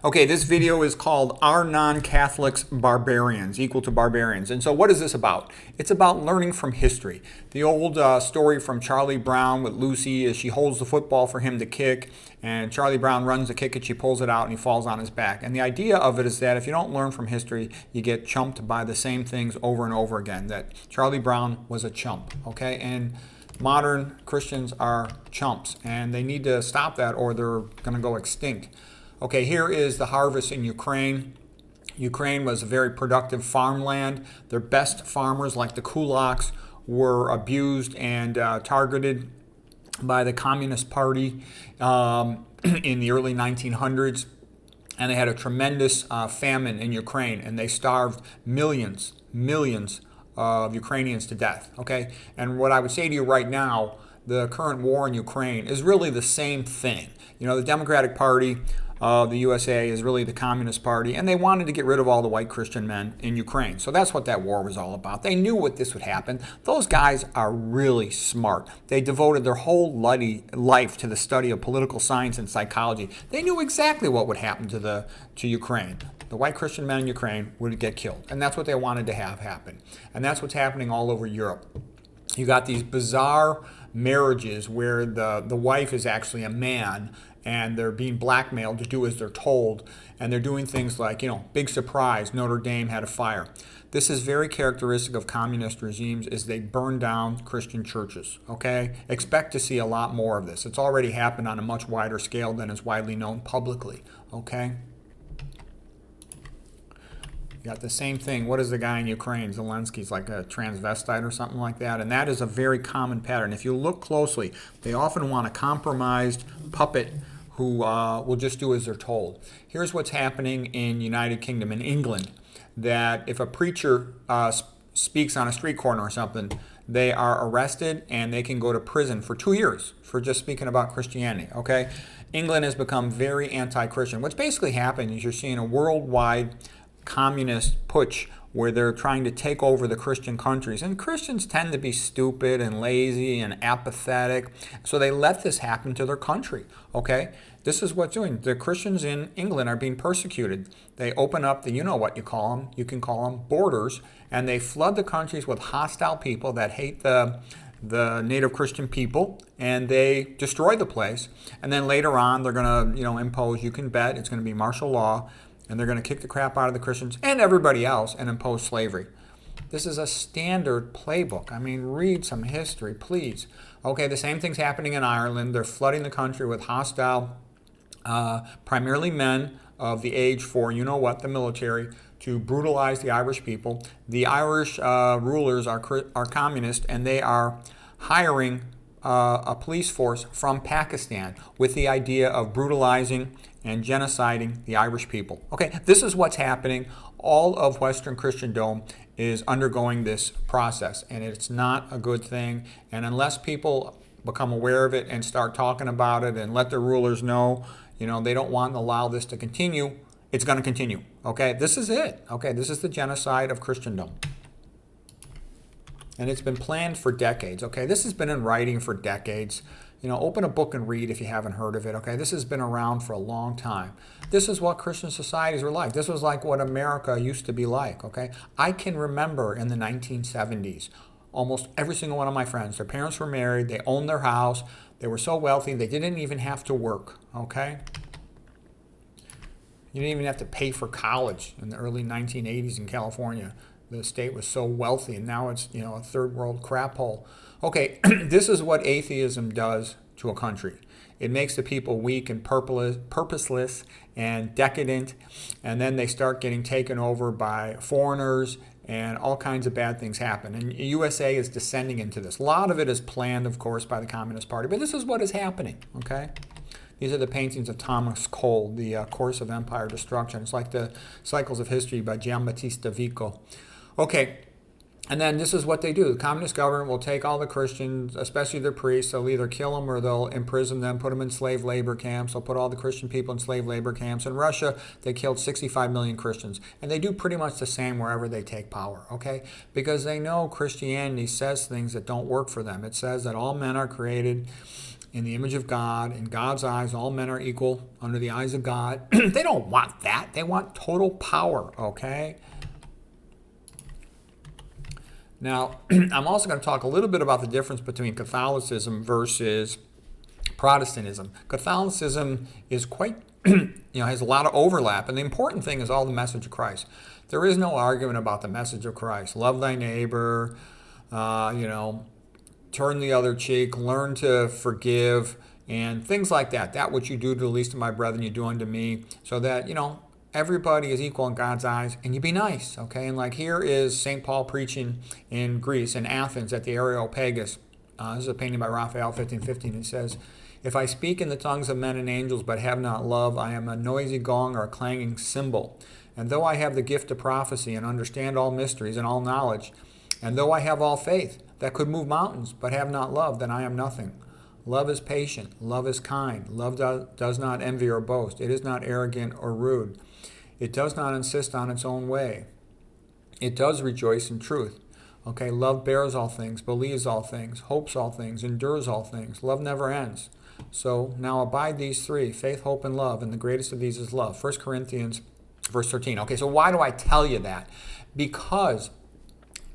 Okay, this video is called Are Non-Catholics Barbarians Equal to Barbarians? And so what is this about? It's about learning from history. The old story from Charlie Brown with Lucy is she holds the football for him to kick, and Charlie Brown runs the kick and she pulls it out and he falls on his back. And the idea of it is that if you don't learn from history, you get chumped by the same things over and over again. That Charlie Brown was a chump, okay? And modern Christians are chumps, and they need to stop that or they're going to go extinct. Okay, here is the harvest in Ukraine. Ukraine was a very productive farmland. Their best farmers, like the kulaks, were abused and targeted by the Communist Party in the early 1900s. And they had a tremendous famine in Ukraine, and they starved millions of Ukrainians to death. Okay, and what I would say to you right now, the current war in Ukraine is really the same thing. You know, the Democratic Party of the USA is really the Communist Party, and they wanted to get rid of all the white Christian men in Ukraine. So that's what that war was all about. They knew what this would happen. Those guys are really smart. They devoted their whole life to the study of political science and psychology. They knew exactly what would happen to Ukraine. The white Christian men in Ukraine would get killed, and that's what they wanted to have happen. And that's what's happening all over Europe. You got these bizarre marriages where the wife is actually a man, and they're being blackmailed to do as they're told, and they're doing things like, you know, big surprise, Notre Dame had a fire. This is very characteristic of communist regimes, is they burn down Christian churches, okay? Expect to see a lot more of this. It's already happened on a much wider scale than is widely known publicly, okay? You got the same thing. What is the guy in Ukraine? Zelensky's like a transvestite or something like that. And that is a very common pattern. If you look closely, they often want a compromised puppet who will just do as they're told. Here's what's happening in United Kingdom, in England, that if a preacher speaks on a street corner or something, they are arrested and they can go to prison for 2 years for just speaking about Christianity, okay? England has become very anti-Christian. What's basically happened is you're seeing a worldwide communist putsch where they're trying to take over the Christian countries. And Christians tend to be stupid and lazy and apathetic, so they let this happen to their country, okay? This is what's doing. The Christians in England are being persecuted. They open up the, you know what you call them, you can call them borders, and they flood the countries with hostile people that hate the native Christian people, and they destroy the place. And then later on, they're going to, impose, you can bet, it's going to be martial law, and they're going to kick the crap out of the Christians and everybody else and impose slavery. This is a standard playbook. I mean, read some history, please. Okay, the same thing's happening in Ireland. They're flooding the country with hostile, primarily men of the age for, the military, to brutalize the Irish people. The Irish rulers are communist, and they are hiring a police force from Pakistan with the idea of brutalizing and genociding the Irish people. Okay, this is what's happening. All of Western Christendom is undergoing this process, and it's not a good thing. And unless people become aware of it and start talking about it and let their rulers know, they don't want to allow this to continue, it's going to continue. Okay, this is it. Okay, this is the genocide of Christendom. And it's been planned for decades, okay? This has been in writing for decades. Open a book and read if you haven't heard of it, okay? This has been around for a long time. This is what Christian societies were like. This was like what America used to be like, okay? I can remember in the 1970s, almost every single one of my friends, their parents were married, they owned their house, they were so wealthy, they didn't even have to work, okay? You didn't even have to pay for college in the early 1980s in California. The state was so wealthy, and now it's, a third world crap hole. Okay, this is what atheism does to a country. It makes the people weak and purposeless and decadent, and then they start getting taken over by foreigners, and all kinds of bad things happen. And USA is descending into this. A lot of it is planned, of course, by the Communist Party, but this is what is happening, okay? These are the paintings of Thomas Cole, The Course of Empire Destruction. It's like the Cycles of History by Giambattista Vico. Okay, and then this is what they do. The communist government will take all the Christians, especially their priests. They'll either kill them or they'll imprison them, put them in slave labor camps. They'll put all the Christian people in slave labor camps. In Russia, they killed 65 million Christians. And they do pretty much the same wherever they take power, okay? Because they know Christianity says things that don't work for them. It says that all men are created in the image of God. In God's eyes, all men are equal under the eyes of God. They don't want that. They want total power, okay? Now, I'm also going to talk a little bit about the difference between Catholicism versus Protestantism. Catholicism is quite, has a lot of overlap. And the important thing is all the message of Christ. There is no argument about the message of Christ. Love thy neighbor, turn the other cheek, learn to forgive, and things like that. That which you do to the least of my brethren, you do unto me, so that, everybody is equal in God's eyes, and you be nice, okay? And like here is St. Paul preaching in Greece, in Athens, at the Areopagus. This is a painting by Raphael, 1515. It says, if I speak in the tongues of men and angels, but have not love, I am a noisy gong or a clanging cymbal. And though I have the gift of prophecy and understand all mysteries and all knowledge, and though I have all faith that could move mountains, but have not love, then I am nothing. Love is patient. Love is kind. Love does not envy or boast. It is not arrogant or rude. It does not insist on its own way. It does rejoice in truth. Okay, love bears all things, believes all things, hopes all things, endures all things. Love never ends. So now abide these three, faith, hope, and love, and the greatest of these is love. 1 Corinthians verse 13. Okay, so why do I tell you that? Because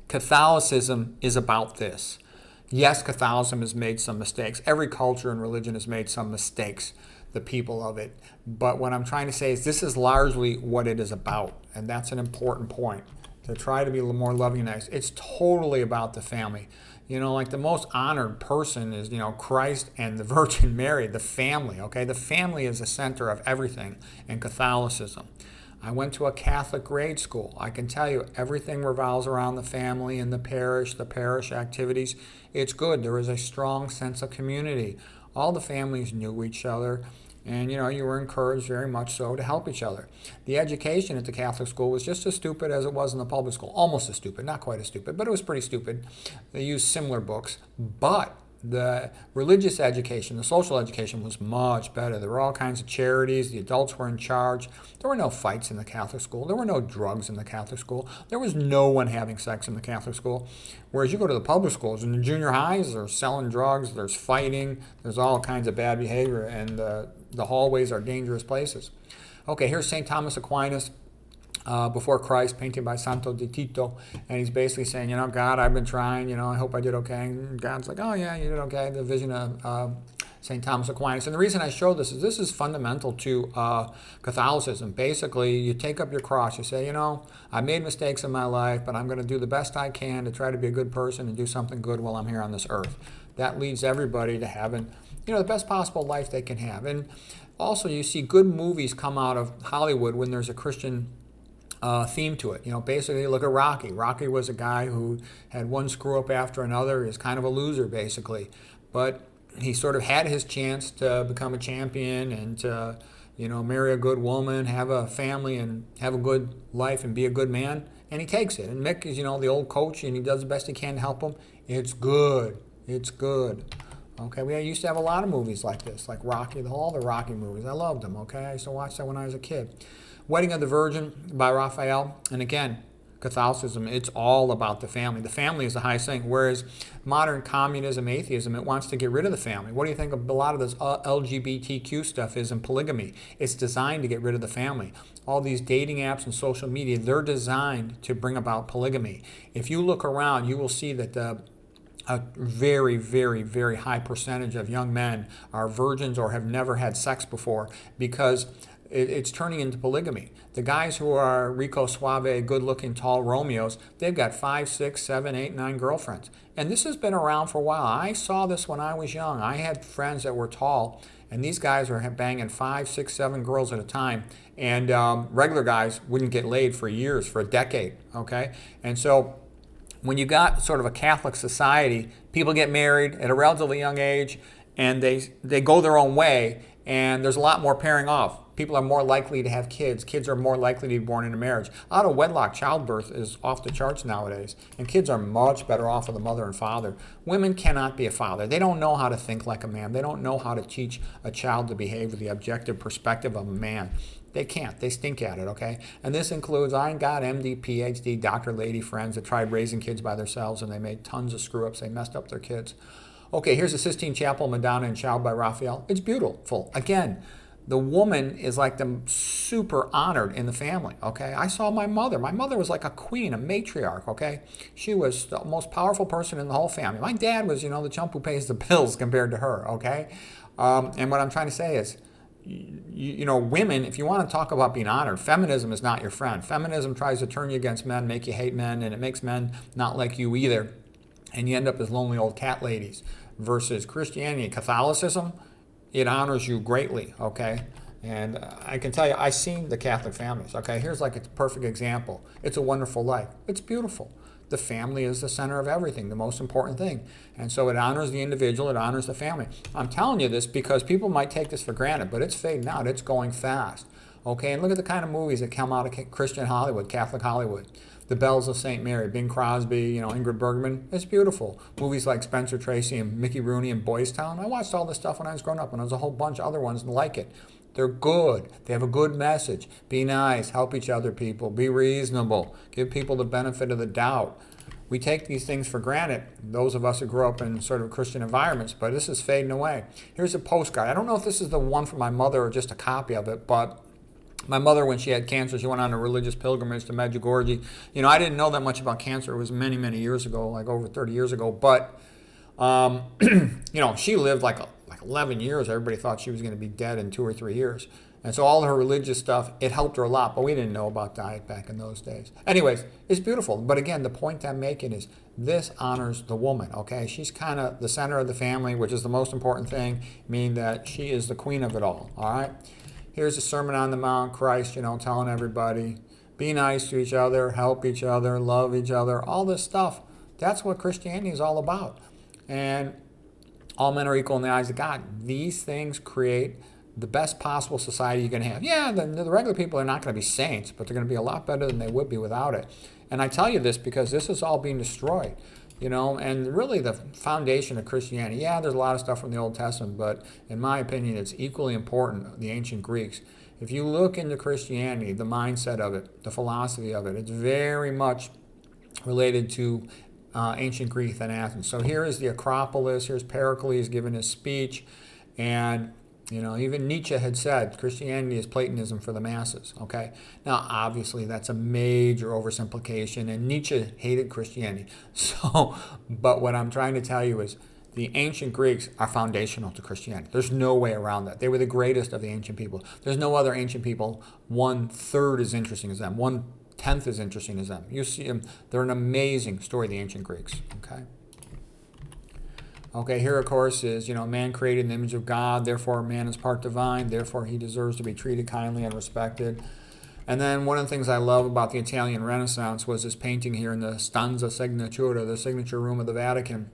Catholicism is about this. Yes, Catholicism has made some mistakes. Every culture and religion has made some mistakes, the people of it. But what I'm trying to say is this is largely what it is about, and that's an important point, to try to be a little more loving and nice. It's totally about the family. Like the most honored person is, Christ and the Virgin Mary, the family, okay? The family is the center of everything in Catholicism. I went to a Catholic grade school. I can tell you everything revolves around the family and the parish activities. It's good. There is a strong sense of community. All the families knew each other, and you were encouraged very much so to help each other. The education at the Catholic school was just as stupid as it was in the public school. Almost as stupid, not quite as stupid, but it was pretty stupid. They used similar books, but the religious education, the social education was much better. There were all kinds of charities. The adults were in charge. There were no fights in the Catholic school. There were no drugs in the Catholic school. There was no one having sex in the Catholic school. Whereas you go to the public schools, in the junior highs, they're selling drugs, there's fighting, there's all kinds of bad behavior, and the hallways are dangerous places. Okay, here's St. Thomas Aquinas. Before Christ, painted by Santo di Tito, and he's basically saying, God, I've been trying, I hope I did okay. And God's like, oh yeah, you did okay. The vision of St. Thomas Aquinas. And the reason I show this is fundamental to Catholicism. Basically, you take up your cross, you say, I made mistakes in my life, but I'm going to do the best I can to try to be a good person and do something good while I'm here on this earth. That leads everybody to having, the best possible life they can have. And also, you see good movies come out of Hollywood when there's a Christian theme to it. Basically look at Rocky. Rocky was a guy who had one screw up after another. He's kind of a loser, basically. But he sort of had his chance to become a champion and to, marry a good woman, have a family, and have a good life and be a good man. And he takes it. And Mick is, the old coach, and he does the best he can to help him. It's good. It's good. Okay, we used to have a lot of movies like this, like Rocky, all the Rocky movies. I loved them, okay? I used to watch that when I was a kid. Wedding of the Virgin by Raphael. And again, Catholicism, it's all about the family. The family is the highest thing, whereas modern communism, atheism, it wants to get rid of the family. What do you think of a lot of this LGBTQ stuff is in polygamy? It's designed to get rid of the family. All these dating apps and social media, they're designed to bring about polygamy. If you look around, you will see that a very, very, very high percentage of young men are virgins or have never had sex before because it's turning into polygamy. The guys who are Rico Suave, good-looking, tall Romeos, they've got 5, 6, 7, 8, 9 girlfriends. And this has been around for a while. I saw this when I was young. I had friends that were tall, and these guys were banging 5, 6, 7 girls at a time. And regular guys wouldn't get laid for years, for a decade, okay? And so when you got sort of a Catholic society, people get married at a relatively young age, and they go their own way, and there's a lot more pairing off. People are more likely to have kids. Kids are more likely to be born into marriage. Out of wedlock, childbirth is off the charts nowadays, and kids are much better off with a mother and father. Women cannot be a father. They don't know how to think like a man. They don't know how to teach a child to behave with the objective perspective of a man. They can't. They stink at it, okay? And this includes, I got MD, PhD, doctor, lady friends that tried raising kids by themselves, and they made tons of screw-ups. They messed up their kids. Okay, here's the Sistine Chapel, Madonna and Child by Raphael. It's beautiful. Again, the woman is like the super honored in the family, okay? I saw my mother. My mother was like a queen, a matriarch, okay? She was the most powerful person in the whole family. My dad was, the chump who pays the bills compared to her, okay? And what I'm trying to say is, women, if you want to talk about being honored, feminism is not your friend. Feminism tries to turn you against men, make you hate men, and it makes men not like you either. And you end up as lonely old cat ladies. Versus Christianity and Catholicism, it honors you greatly, okay? And I can tell you, I've seen the Catholic families, okay? Here's like a perfect example. It's a wonderful life. It's beautiful. The family is the center of everything, the most important thing. And so it honors the individual, it honors the family. I'm telling you this because people might take this for granted, but it's fading out. It's going fast, okay? And look at the kind of movies that come out of Christian Hollywood, Catholic Hollywood. The Bells of St. Mary, Bing Crosby, Ingrid Bergman. It's beautiful. Movies like Spencer Tracy and Mickey Rooney and Boys Town. I watched all this stuff when I was growing up, and there's a whole bunch of other ones like it. They're good. They have a good message. Be nice. Help each other, people. Be reasonable. Give people the benefit of the doubt. We take these things for granted, those of us who grew up in sort of Christian environments, but this is fading away. Here's a postcard. I don't know if this is the one from my mother or just a copy of it, but my mother, when she had cancer, she went on a religious pilgrimage to Medjugorje. I didn't know that much about cancer. It was many, many years ago, like over 30 years ago. But, she lived like 11 years. Everybody thought she was going to be dead in 2 or 3 years. And so all her religious stuff, it helped her a lot. But we didn't know about diet back in those days. Anyways, it's beautiful. But again, the point I'm making is this honors the woman, okay? She's kind of the center of the family, which is the most important thing, meaning that she is the queen of it all right? Here's the Sermon on the Mount, Christ, telling everybody, be nice to each other, help each other, love each other, all this stuff. That's what Christianity is all about. And all men are equal in the eyes of God. These things create the best possible society you can have. Yeah, the regular people are not going to be saints, but they're going to be a lot better than they would be without it. And I tell you this because this is all being destroyed. And really the foundation of Christianity, yeah, there's a lot of stuff from the Old Testament, but in my opinion, it's equally important, the ancient Greeks. If you look into Christianity, the mindset of it, the philosophy of it, it's very much related to ancient Greece and Athens. So here is the Acropolis, here's Pericles giving his speech, and even Nietzsche had said Christianity is Platonism for the masses, okay? Now, obviously, that's a major oversimplification, and Nietzsche hated Christianity. But what I'm trying to tell you is the ancient Greeks are foundational to Christianity. There's no way around that. They were the greatest of the ancient people. There's no other ancient people 1/3 as interesting as them, 1/10 as interesting as them. You see them, they're an amazing story, the ancient Greeks, okay? Okay, here of course is, man created in the image of God, therefore man is part divine, therefore he deserves to be treated kindly and respected. And then one of the things I love about the Italian Renaissance was this painting here in the Stanza Signatura, the signature room of the Vatican.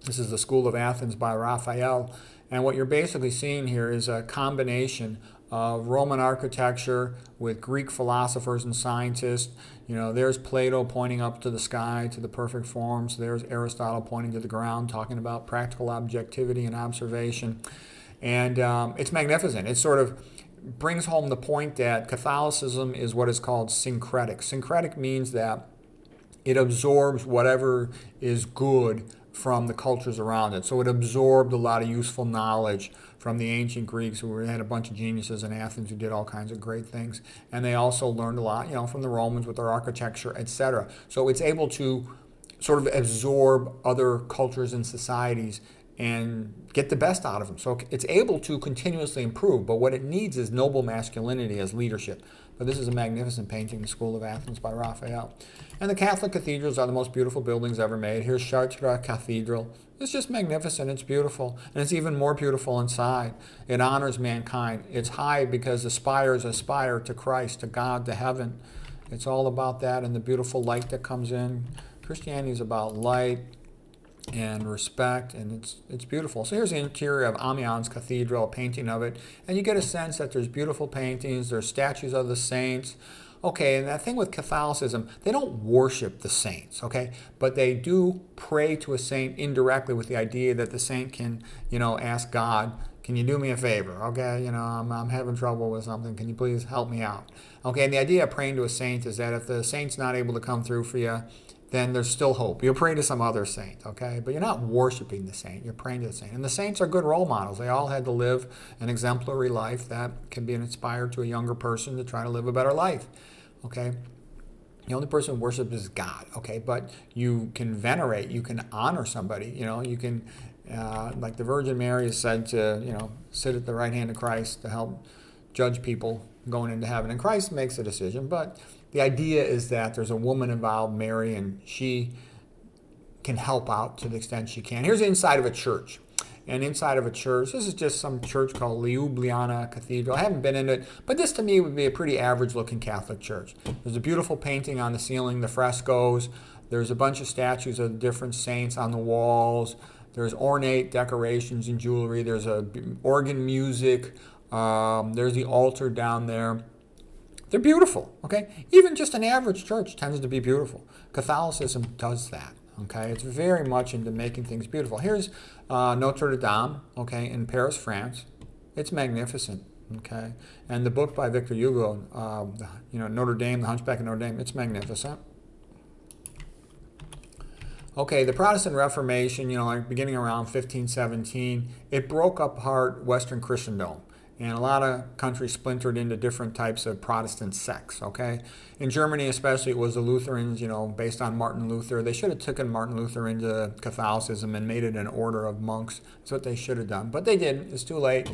This is the School of Athens by Raphael. And what you're basically seeing here is a combination of Roman architecture with Greek philosophers and scientists. There's Plato pointing up to the sky, to the perfect forms. There's Aristotle pointing to the ground, talking about practical objectivity and observation. And it's magnificent. It sort of brings home the point that Catholicism is what is called syncretic. Syncretic means that it absorbs whatever is good from the cultures around it. So it absorbed a lot of useful knowledge from the ancient Greeks, who had a bunch of geniuses in Athens who did all kinds of great things. And they also learned a lot, from the Romans with their architecture, etc. So it's able to sort of absorb other cultures and societies and get the best out of them. So it's able to continuously improve, but what it needs is noble masculinity as leadership. But this is a magnificent painting, The School of Athens by Raphael. And the Catholic cathedrals are the most beautiful buildings ever made. Here's Chartres Cathedral. It's just magnificent. It's beautiful. And it's even more beautiful inside. It honors mankind. It's high because the spires aspire to Christ, to God, to heaven. It's all about that and the beautiful light that comes in. Christianity is about light and respect, and it's beautiful. So here's the interior of Amiens Cathedral, a painting of it, and you get a sense that there's beautiful paintings, there's statues of the saints. Okay, and that thing with Catholicism, they don't worship the saints, okay? But they do pray to a saint indirectly with the idea that the saint can, ask God, can you do me a favor? Okay, I'm having trouble with something. Can you please help me out? Okay, and the idea of praying to a saint is that if the saint's not able to come through for you, then there's still hope. You'll pray to some other saint, okay? But you're not worshiping the saint. You're praying to the saint. And the saints are good role models. They all had to live an exemplary life that can be an inspired to a younger person to try to live a better life, okay? The only person who worships is God, okay? But you can venerate, you can honor somebody, you can, like the Virgin Mary is said to, sit at the right hand of Christ to help judge people going into heaven. And Christ makes a decision, but the idea is that there's a woman involved, Mary, and she can help out to the extent she can. Here's the inside of a church. And inside of a church, this is just some church called Ljubljana Cathedral. I haven't been in it, but this to me would be a pretty average-looking Catholic church. There's a beautiful painting on the ceiling, the frescoes. There's a bunch of statues of different saints on the walls. There's ornate decorations and jewelry. There's organ music. There's the altar down there. They're beautiful, okay? Even just an average church tends to be beautiful. Catholicism does that, okay? It's very much into making things beautiful. Here's Notre Dame, okay, in Paris, France. It's magnificent, okay? And the book by Victor Hugo, Notre Dame, The Hunchback of Notre Dame, it's magnificent. Okay, the Protestant Reformation, like beginning around 1517, it broke apart Western Christendom. And a lot of countries splintered into different types of Protestant sects, okay? In Germany especially, it was the Lutherans, based on Martin Luther. They should have taken Martin Luther into Catholicism and made it an order of monks. That's what they should have done. But they didn't. It's too late.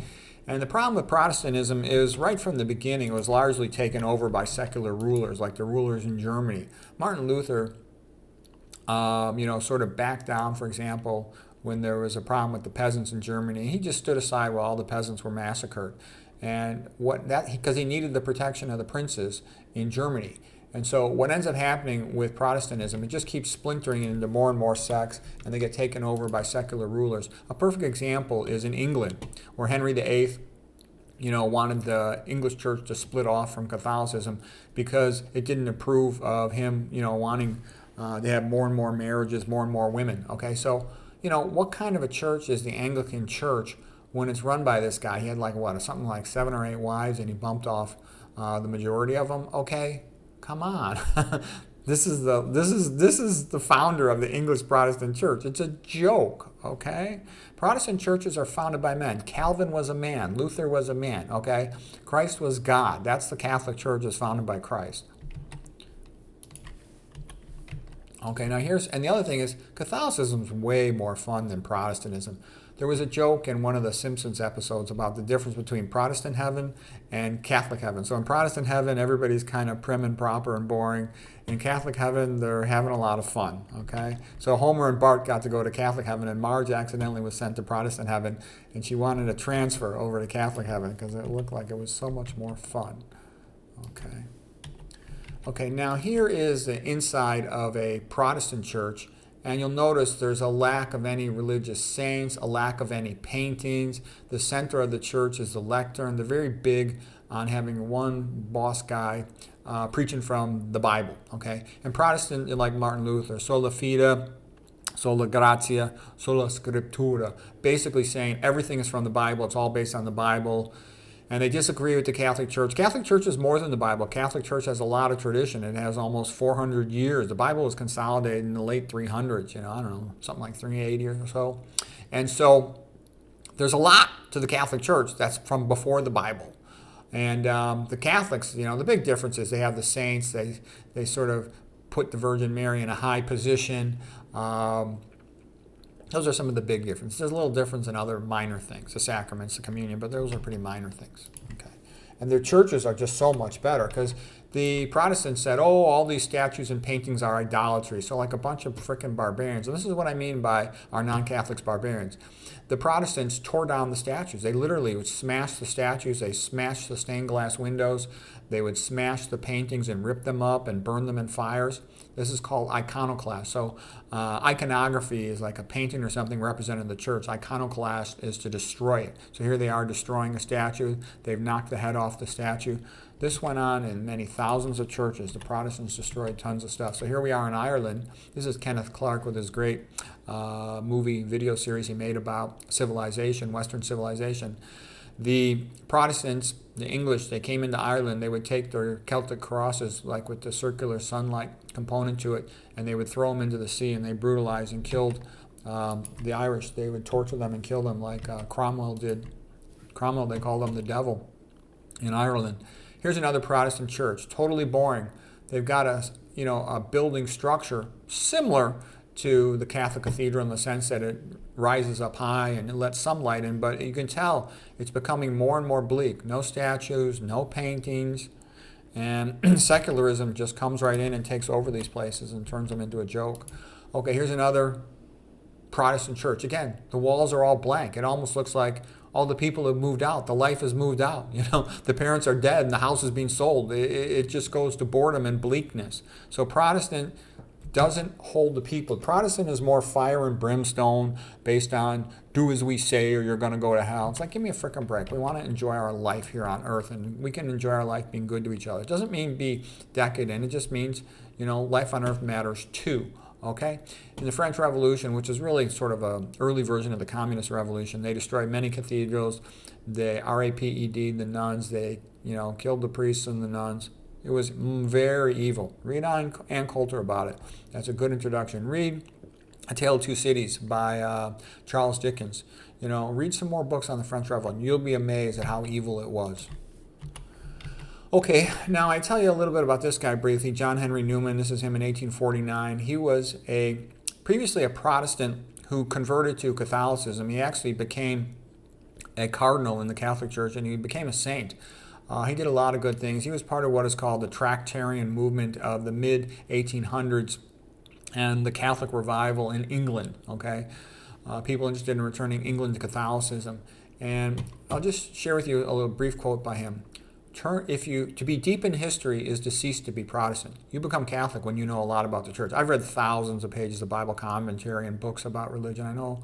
And the problem with Protestantism is right from the beginning, it was largely taken over by secular rulers, like the rulers in Germany. Martin Luther, sort of backed down, for example, when there was a problem with the peasants in Germany. He just stood aside while all the peasants were massacred. And because he needed the protection of the princes in Germany. And so what ends up happening with Protestantism, it just keeps splintering into more and more sects, and they get taken over by secular rulers. A perfect example is in England, where Henry VIII, wanted the English church to split off from Catholicism because it didn't approve of him, wanting to have more and more marriages, more and more women. Okay, so what kind of a church is the Anglican Church when it's run by this guy? He had something like 7 or 8 wives, and he bumped off the majority of them. Okay, come on. This is the founder of the English Protestant Church. It's a joke. Okay, Protestant churches are founded by men. Calvin was a man. Luther was a man. Okay, Christ was God. That's the Catholic Church is founded by Christ. Okay, now and the other thing is, Catholicism is way more fun than Protestantism. There was a joke in one of the Simpsons episodes about the difference between Protestant heaven and Catholic heaven. So in Protestant heaven, everybody's kind of prim and proper and boring. In Catholic heaven, they're having a lot of fun, okay? So Homer and Bart got to go to Catholic heaven, and Marge accidentally was sent to Protestant heaven, and she wanted to transfer over to Catholic heaven because it looked like it was so much more fun, okay? Okay, now here is the inside of a Protestant church, and you'll notice there's a lack of any religious saints, a lack of any paintings. The center of the church is the lectern. They're very big on having one boss guy preaching from the Bible, okay? And Protestant, like Martin Luther, sola fide, sola gratia, sola scriptura, basically saying everything is from the Bible, it's all based on the Bible. And they disagree with the Catholic Church. Catholic Church is more than the Bible. Catholic Church has a lot of tradition. It has almost 400 years. The Bible was consolidated in the late 300s, something like 380 or so. And so there's a lot to the Catholic Church that's from before the Bible. And the Catholics, the big difference is they have the saints. They sort of put the Virgin Mary in a high position. Those are some of the big differences. There's a little difference in other minor things, the sacraments, the communion, but those are pretty minor things. Okay, and their churches are just so much better because the Protestants said, all these statues and paintings are idolatry. So like a bunch of frickin' barbarians. And this is what I mean by our non-Catholics barbarians. The Protestants tore down the statues. They literally would smash the statues. They smashed the stained glass windows. They would smash the paintings and rip them up and burn them in fires. This is called iconoclast. So iconography is like a painting or something representing the church. Iconoclast is to destroy it. So here they are destroying a statue. They've knocked the head off the statue. This went on in many thousands of churches. The Protestants destroyed tons of stuff. So here we are in Ireland. This is Kenneth Clark with his great movie video series he made about civilization, Western civilization. The Protestants, the English, they came into Ireland, they would take their Celtic crosses, like with the circular sunlight component to it, and they would throw them into the sea, and they brutalized and killed the Irish. They would torture them and kill them like Cromwell did. Cromwell, they called him the devil in Ireland. Here's another Protestant church, totally boring. They've got a building structure similar to the Catholic cathedral in the sense that it rises up high and it lets some light in, but you can tell it's becoming more and more bleak. No statues, no paintings, and secularism just comes right in and takes over these places and turns them into a joke. Okay, here's another Protestant church. Again, the walls are all blank. It almost looks like all the people have moved out. The life has moved out. The parents are dead and the house is being sold. It just goes to boredom and bleakness. So Protestant doesn't hold the people. Protestant is more fire and brimstone based on do as we say or you're going to go to hell. It's like, give me a frickin' break. We want to enjoy our life here on earth, and we can enjoy our life being good to each other. It doesn't mean be decadent. It just means, life on earth matters too. Okay? In the French Revolution, which is really sort of an early version of the Communist Revolution, they destroyed many cathedrals. They RAPED the nuns. They, killed the priests and the nuns. It was very evil. Read on Ann Coulter about it. That's a good introduction. Read A Tale of Two Cities by Charles Dickens. Read some more books on the French Revolution. You'll be amazed at how evil it was. Okay, now I tell you a little bit about this guy briefly, John Henry Newman. This is him in 1849. He was previously a Protestant who converted to Catholicism. He actually became a cardinal in the Catholic Church, and he became a saint. He did a lot of good things. He was part of what is called the Tractarian movement of the mid-1800s and the Catholic revival in England. Okay, people interested in returning England to Catholicism. And I'll just share with you a little brief quote by him. To be deep in history is to cease to be Protestant. You become Catholic when you know a lot about the church. I've read thousands of pages of Bible commentary and books about religion. I know,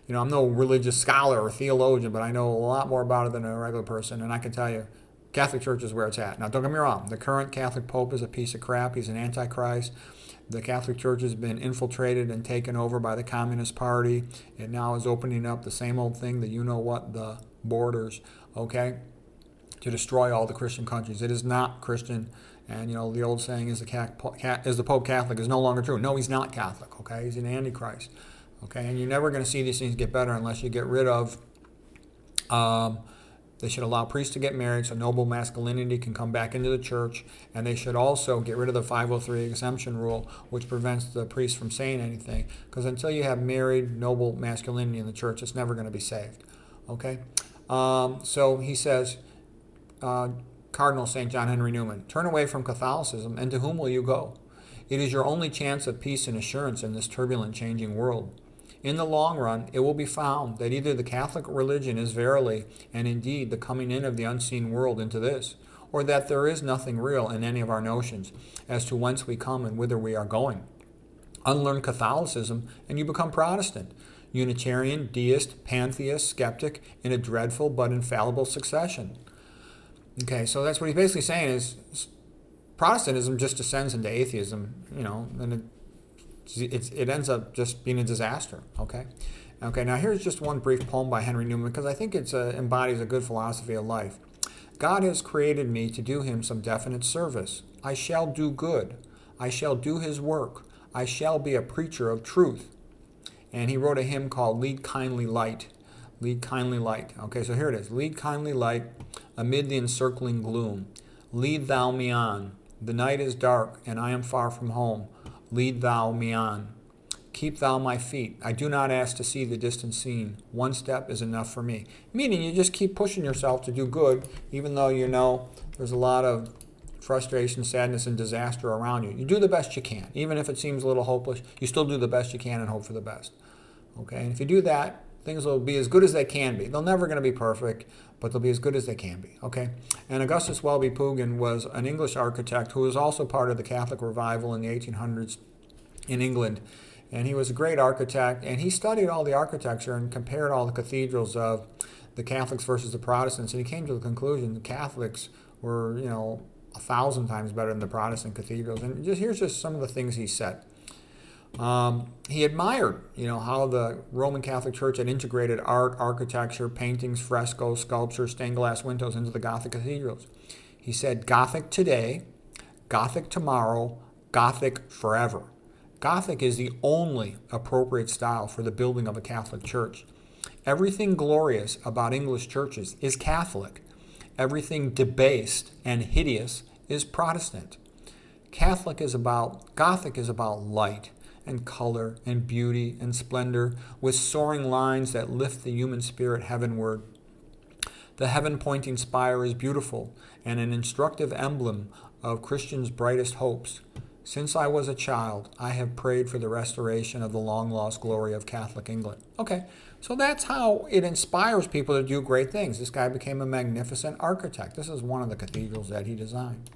I'm no religious scholar or theologian, but I know a lot more about it than a regular person. And I can tell you, Catholic Church is where it's at. Now, don't get me wrong. The current Catholic Pope is a piece of crap. He's an antichrist. The Catholic Church has been infiltrated and taken over by the Communist Party. It now is opening up the same old thing, the borders, okay, to destroy all the Christian countries. It is not Christian. And, the old saying is the Pope Catholic is no longer true. No, he's not Catholic, okay? He's an antichrist, okay? And you're never going to see these things get better unless you get rid of they should allow priests to get married so noble masculinity can come back into the church. And they should also get rid of the 503 exemption rule, which prevents the priest from saying anything. Because until you have married noble masculinity in the church, it's never going to be saved. Okay? So he says, Cardinal St. John Henry Newman, turn away from Catholicism, and to whom will you go? It is your only chance of peace and assurance in this turbulent, changing world. In the long run, it will be found that either the Catholic religion is verily and indeed the coming in of the unseen world into this, or that there is nothing real in any of our notions as to whence we come and whither we are going. Unlearn Catholicism and you become Protestant, Unitarian, deist, pantheist, skeptic, in a dreadful but infallible succession. Okay, so that's what he's basically saying is Protestantism just descends into atheism, and it ends up just being a disaster, okay? Okay, now here's just one brief poem by Henry Newman because I think it embodies a good philosophy of life. God has created me to do him some definite service. I shall do good. I shall do his work. I shall be a preacher of truth. And he wrote a hymn called Lead Kindly Light. Lead kindly light. Okay, so here it is. Lead kindly light amid the encircling gloom. Lead thou me on. The night is dark and I am far from home. Lead thou me on. Keep thou my feet. I do not ask to see the distant scene. One step is enough for me. Meaning you just keep pushing yourself to do good, even though you know there's a lot of frustration, sadness, and disaster around you. You do the best you can. Even if it seems a little hopeless, you still do the best you can and hope for the best. Okay? And if you do that, things will be as good as they can be. They're never going to be perfect, but they'll be as good as they can be. Okay? And Augustus Welby Pugin was an English architect who was also part of the Catholic revival in the 1800s in England. And he was a great architect, and he studied all the architecture and compared all the cathedrals of the Catholics versus the Protestants, and he came to the conclusion the Catholics were, 1,000 times better than the Protestant cathedrals. And here's just some of the things he said. He admired, how the Roman Catholic Church had integrated art, architecture, paintings, frescoes, sculpture, stained glass windows into the Gothic cathedrals. He said, Gothic today, Gothic tomorrow, Gothic forever. Gothic is the only appropriate style for the building of a Catholic church. Everything glorious about English churches is Catholic. Everything debased and hideous is Protestant. Gothic is about light and color and beauty and splendor, with soaring lines that lift the human spirit heavenward. The heaven-pointing spire is beautiful and an instructive emblem of Christians' brightest hopes. Since I was a child, I have prayed for the restoration of the long-lost glory of Catholic England. Okay, so that's how it inspires people to do great things. This guy became a magnificent architect. This is one of the cathedrals that he designed.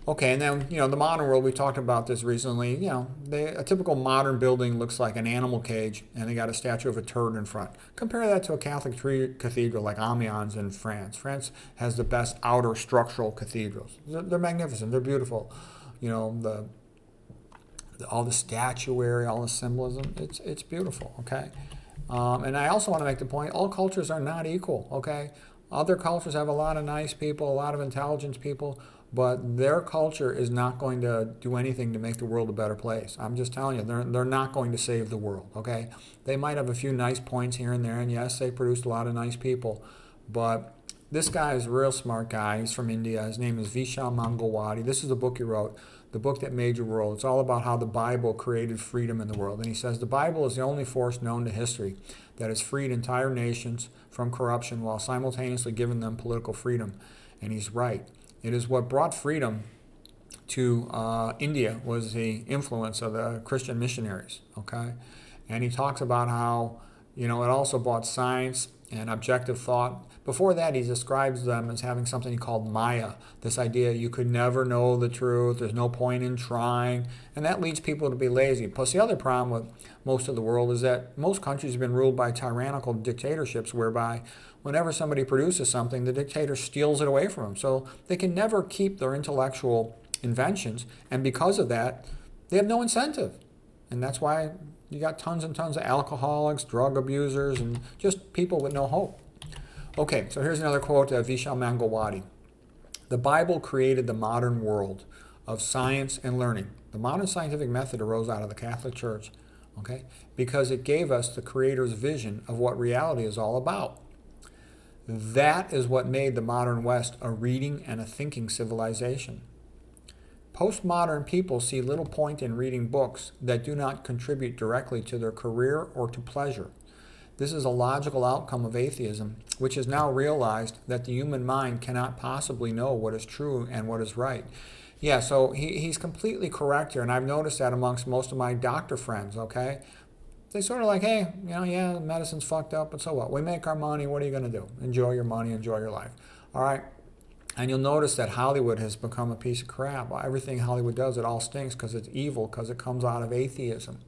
Okay, and then, the modern world, we talked about this recently. A typical modern building looks like an animal cage, and they got a statue of a turd in front. Compare that to a Catholic cathedral like Amiens in France. France has the best outer structural cathedrals. They're magnificent. They're beautiful. All the statuary, all the symbolism, it's beautiful, okay? And I also want to make the point, all cultures are not equal, okay? Other cultures have a lot of nice people, a lot of intelligent people, but their culture is not going to do anything to make the world a better place. I'm just telling you, they're not going to save the world, okay? They might have a few nice points here and there, and yes, they produced a lot of nice people, but this guy is a real smart guy. He's from India. His name is Vishal Mangalwadi. This is the book he wrote, The Book That Made Your World. It's all about how the Bible created freedom in the world. And he says the Bible is the only force known to history that has freed entire nations from corruption while simultaneously giving them political freedom. And he's right. It is what brought freedom to India was the influence of the Christian missionaries. Okay, and he talks about how it also brought science and objective thought. Before that, he describes them as having something he called Maya, this idea you could never know the truth, there's no point in trying, and that leads people to be lazy. Plus, the other problem with most of the world is that most countries have been ruled by tyrannical dictatorships whereby whenever somebody produces something, the dictator steals it away from them. So they can never keep their intellectual inventions, and because of that, they have no incentive. And that's why you got tons and tons of alcoholics, drug abusers, and just people with no hope. Okay, so here's another quote of Vishal Mangalwadi. The Bible created the modern world of science and learning. The modern scientific method arose out of the Catholic Church, okay, because it gave us the Creator's vision of what reality is all about. That is what made the modern West a reading and a thinking civilization. Postmodern people see little point in reading books that do not contribute directly to their career or to pleasure. This is a logical outcome of atheism, which has now realized that the human mind cannot possibly know what is true and what is right. Yeah, so he's completely correct here, and I've noticed that amongst most of my doctor friends, okay? They sort of like, hey, yeah, medicine's fucked up, but so what? We make our money, what are you going to do? Enjoy your money, enjoy your life. All right? And you'll notice that Hollywood has become a piece of crap. Everything Hollywood does, it all stinks because it's evil, because it comes out of atheism.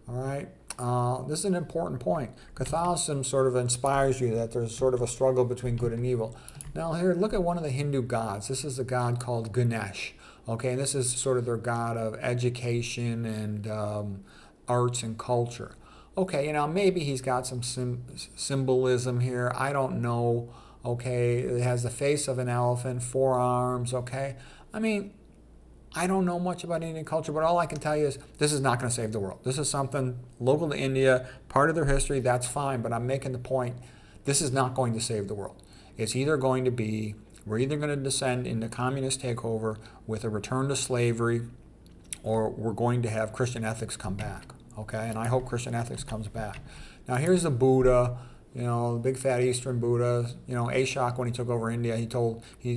All right? This is an important point. Catholicism sort of inspires you that there's sort of a struggle between good and evil. Now here, look at one of the Hindu gods. This is a god called Ganesh. Okay, and this is sort of their god of education and arts and culture. Okay, maybe he's got some symbolism here. I don't know. Okay, it has the face of an elephant, 4 arms. Okay, I don't know much about Indian culture, but all I can tell you is this is not going to save the world. This is something local to India, part of their history, that's fine, but I'm making the point, this is not going to save the world. It's either going to be, we're either going to descend into communist takeover with a return to slavery, or we're going to have Christian ethics come back, okay? And I hope Christian ethics comes back. Now here's the Buddha, the big fat Eastern Buddha. Ashok, when he took over India,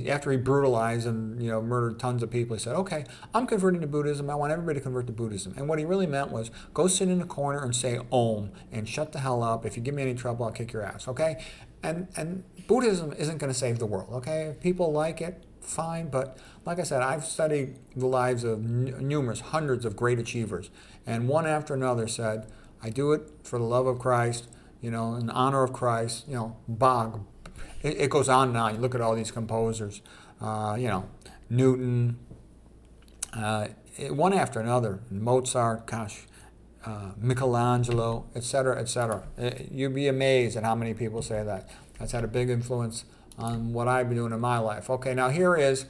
after he brutalized and murdered tons of people, he said, okay, I'm converting to Buddhism. I want everybody to convert to Buddhism. And what he really meant was, go sit in a corner and say Om and shut the hell up. If you give me any trouble, I'll kick your ass, okay? And Buddhism isn't going to save the world, okay? If people like it, fine. But like I said, I've studied the lives of numerous, hundreds of great achievers. And one after another said, I do it for the love of Christ, in honor of Christ, Bach. It goes on and on. You look at all these composers, Newton, one after another. Mozart, gosh, Michelangelo, etc., etc. You'd be amazed at how many people say that. That's had a big influence on what I've been doing in my life. Okay, now here is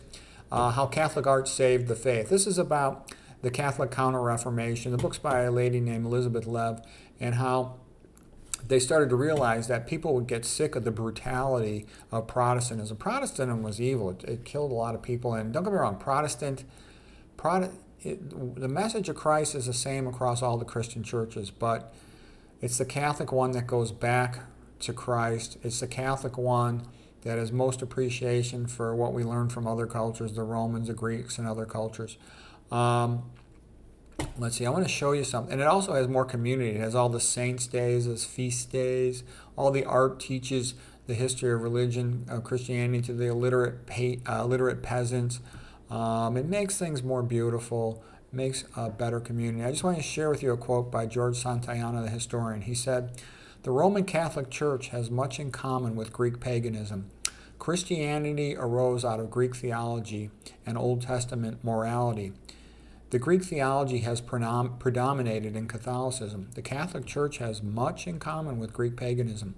how Catholic art saved the faith. This is about the Catholic Counter-Reformation. The book's by a lady named Elizabeth Lev, and how they started to realize that people would get sick of the brutality of Protestantism. Protestantism was evil. It killed a lot of people. And don't get me wrong, the message of Christ is the same across all the Christian churches, but it's the Catholic one that goes back to Christ. It's the Catholic one that has most appreciation for what we learned from other cultures, the Romans, the Greeks, and other cultures. Let's see, I want to show you something. And it also has more community. It has all the saints' days, its feast days. All the art teaches the history of religion, of Christianity, to the illiterate peasants. It makes things more beautiful, makes a better community. I just want to share with you a quote by George Santayana, the historian. He said, "The Roman Catholic Church has much in common with Greek paganism. Christianity arose out of Greek theology and Old Testament morality. The Greek theology has predominated in Catholicism. The Catholic Church has much in common with Greek paganism.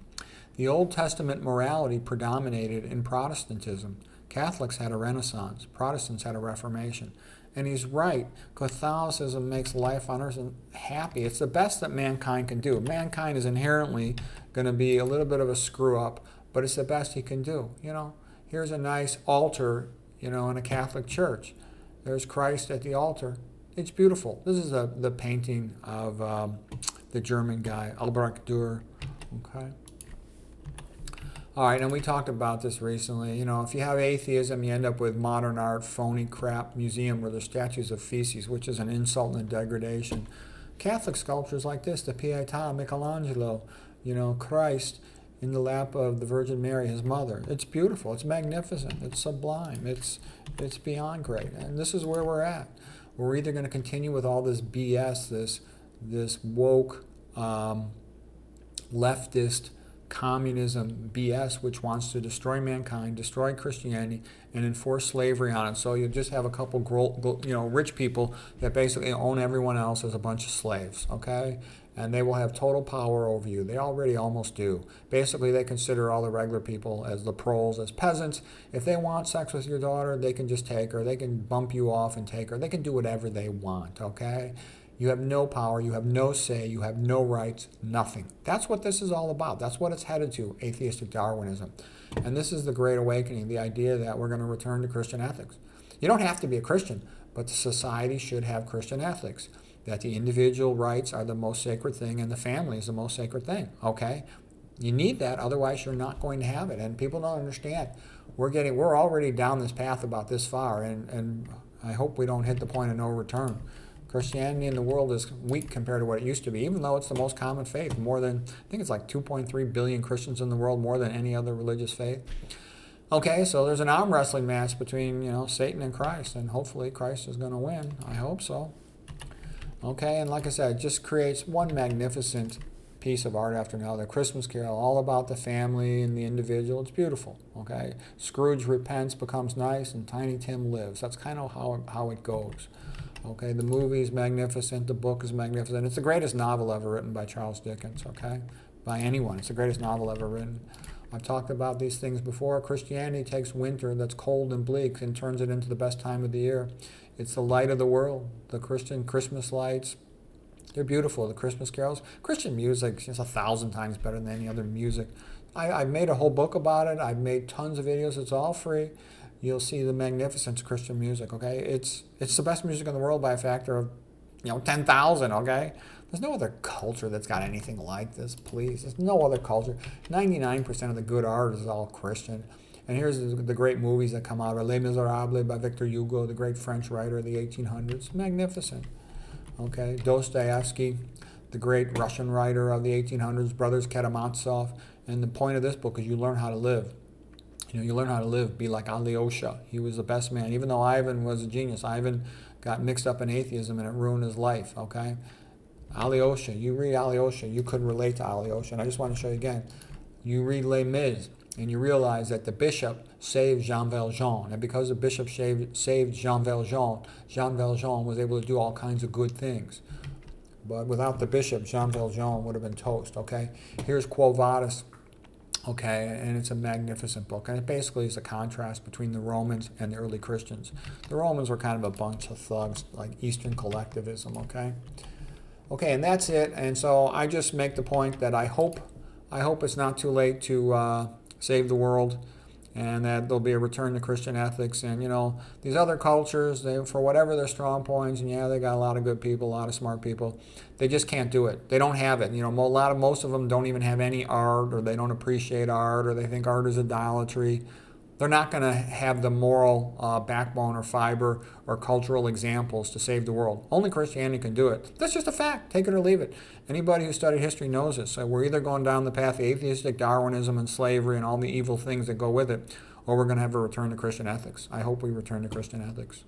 The Old Testament morality predominated in Protestantism. Catholics had a Renaissance. Protestants had a Reformation." And he's right. Catholicism makes life on earth happy. It's the best that mankind can do. Mankind is inherently going to be a little bit of a screw up, but it's the best he can do. Here's a nice altar, in a Catholic church. There's Christ at the altar. It's beautiful. This is the painting of the German guy, Albrecht Dürer. Okay. All right, and we talked about this recently. If you have atheism, you end up with modern art, phony crap museum where there's statues of feces, which is an insult and a degradation. Catholic sculptures like this, the Pietà, Michelangelo, Christ in the lap of the Virgin Mary, his mother. It's beautiful. It's magnificent. It's sublime. It's beyond great. And this is where we're at. We're either going to continue with all this BS, this woke, leftist, communism BS, which wants to destroy mankind, destroy Christianity, and enforce slavery on it. So you just have a couple, rich people that basically own everyone else as a bunch of slaves, okay? And they will have total power over you. They already almost do. Basically, they consider all the regular people as the proles, as peasants. If they want sex with your daughter, they can just take her. They can bump you off and take her. They can do whatever they want, okay? You have no power. You have no say. You have no rights. Nothing. That's what this is all about. That's what it's headed to, atheistic Darwinism. And this is the Great Awakening, the idea that we're going to return to Christian ethics. You don't have to be a Christian, but the society should have Christian ethics. That the individual rights are the most sacred thing and the family is the most sacred thing, okay? You need that, otherwise you're not going to have it. And people don't understand. We're already down this path about this far, and I hope we don't hit the point of no return. Christianity in the world is weak compared to what it used to be, even though it's the most common faith. More than, I think it's like 2.3 billion Christians in the world, more than any other religious faith. Okay, so there's an arm wrestling match between, Satan and Christ, and hopefully Christ is going to win. I hope so. Okay, and like I said, it just creates one magnificent piece of art after another. Christmas Carol, all about the family and the individual. It's beautiful, okay? Scrooge repents, becomes nice, and Tiny Tim lives. That's kind of how it goes. Okay, the movie is magnificent. The book is magnificent. It's the greatest novel ever written by Charles Dickens, okay? By anyone. It's the greatest novel ever written. I've talked about these things before. Christianity takes winter that's cold and bleak and turns it into the best time of the year. It's the light of the world. The Christian Christmas lights, they're beautiful. The Christmas carols. Christian music is 1,000 times better than any other music. I've made a whole book about it. I've made tons of videos. It's all free. You'll see the magnificence of Christian music, okay? It's the best music in the world by a factor of, 10,000, okay? There's no other culture that's got anything like this, please. There's no other culture. 99% of the good art is all Christian. And here's the great movies that come out. Les Miserables by Victor Hugo, the great French writer of the 1800s. Magnificent. Okay, Dostoevsky, the great Russian writer of the 1800s, Brothers Karamazov. And the point of this book is you learn how to live. You learn how to live. Be like Alyosha. He was the best man. Even though Ivan was a genius, Ivan got mixed up in atheism and it ruined his life, okay? Alyosha, you read Alyosha, you could relate to Alyosha. And I just want to show you again. You read Les Mis. and you realize that the bishop saved Jean Valjean. And because the bishop saved Jean Valjean was able to do all kinds of good things. But without the bishop, Jean Valjean would have been toast, okay? Here's Quo Vadis, okay, and it's a magnificent book. And it basically is a contrast between the Romans and the early Christians. The Romans were kind of a bunch of thugs, like Eastern collectivism, okay? Okay, and that's it. And so I just make the point that I hope it's not too late to save the world, and that there'll be a return to Christian ethics. And, you know, these other cultures, for whatever their strong points, and yeah, they got a lot of good people, a lot of smart people, they just can't do it. They don't have it. You know, most of them don't even have any art, or they don't appreciate art, or they think art is idolatry. They're not going to have the moral backbone or fiber or cultural examples to save the world. Only Christianity can do it. That's just a fact. Take it or leave it. Anybody who studied history knows this. So we're either going down the path of atheistic Darwinism and slavery and all the evil things that go with it, or we're going to have a return to Christian ethics. I hope we return to Christian ethics.